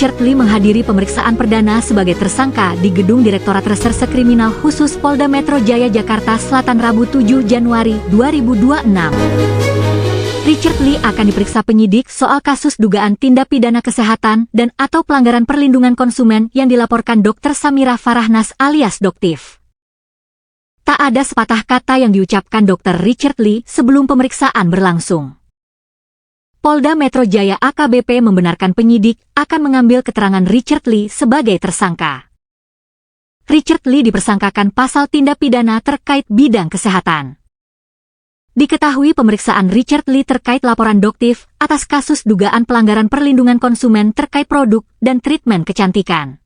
Richard Lee menghadiri pemeriksaan perdana sebagai tersangka di Gedung Direktorat Reserse Kriminal Khusus Polda Metro Jaya Jakarta Selatan Rabu 7 Januari 2026. Richard Lee akan diperiksa penyidik soal kasus dugaan tindak pidana kesehatan dan atau pelanggaran perlindungan konsumen yang dilaporkan Dr. Samira Farahnas alias Doktif. Tak ada sepatah kata yang diucapkan Dr. Richard Lee sebelum pemeriksaan berlangsung. Polda Metro Jaya AKBP membenarkan penyidik akan mengambil keterangan Richard Lee sebagai tersangka. Richard Lee dipersangkakan pasal tindak pidana terkait bidang kesehatan. Diketahui pemeriksaan Richard Lee terkait laporan Doktif atas kasus dugaan pelanggaran perlindungan konsumen terkait produk dan treatment kecantikan.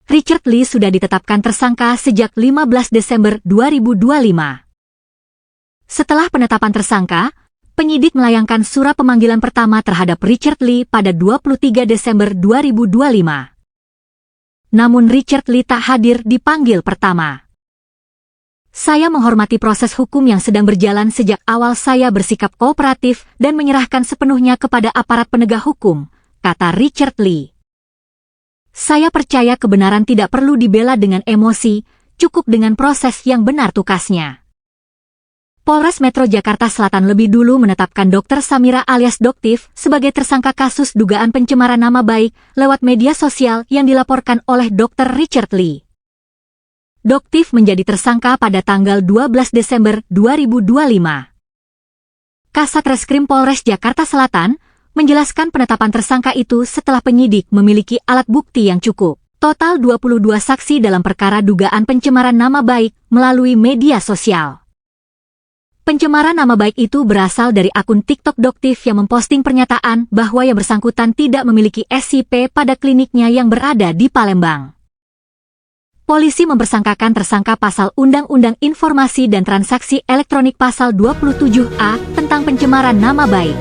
Richard Lee sudah ditetapkan tersangka sejak 15 Desember 2025. Setelah penetapan tersangka, penyidik melayangkan surat pemanggilan pertama terhadap Richard Lee pada 23 Desember 2025. Namun Richard Lee tak hadir dipanggil pertama. Saya menghormati proses hukum yang sedang berjalan sejak awal. Saya bersikap kooperatif dan menyerahkan sepenuhnya kepada aparat penegak hukum, kata Richard Lee. Saya percaya kebenaran tidak perlu dibela dengan emosi, cukup dengan proses yang benar tukasnya. Polres Metro Jakarta Selatan lebih dulu menetapkan Dr. Samira alias Doktif sebagai tersangka kasus dugaan pencemaran nama baik lewat media sosial yang dilaporkan oleh Dr. Richard Lee. Doktif menjadi tersangka pada tanggal 12 Desember 2025. Kasat Reskrim Polres Jakarta Selatan menjelaskan penetapan tersangka itu setelah penyidik memiliki alat bukti yang cukup. Total 22 saksi dalam perkara dugaan pencemaran nama baik melalui media sosial. Pencemaran nama baik itu berasal dari akun TikTok Doktif yang memposting pernyataan bahwa yang bersangkutan tidak memiliki SIP pada kliniknya yang berada di Palembang. Polisi mempersangkakan tersangka pasal Undang-Undang Informasi dan Transaksi Elektronik pasal 27A tentang pencemaran nama baik.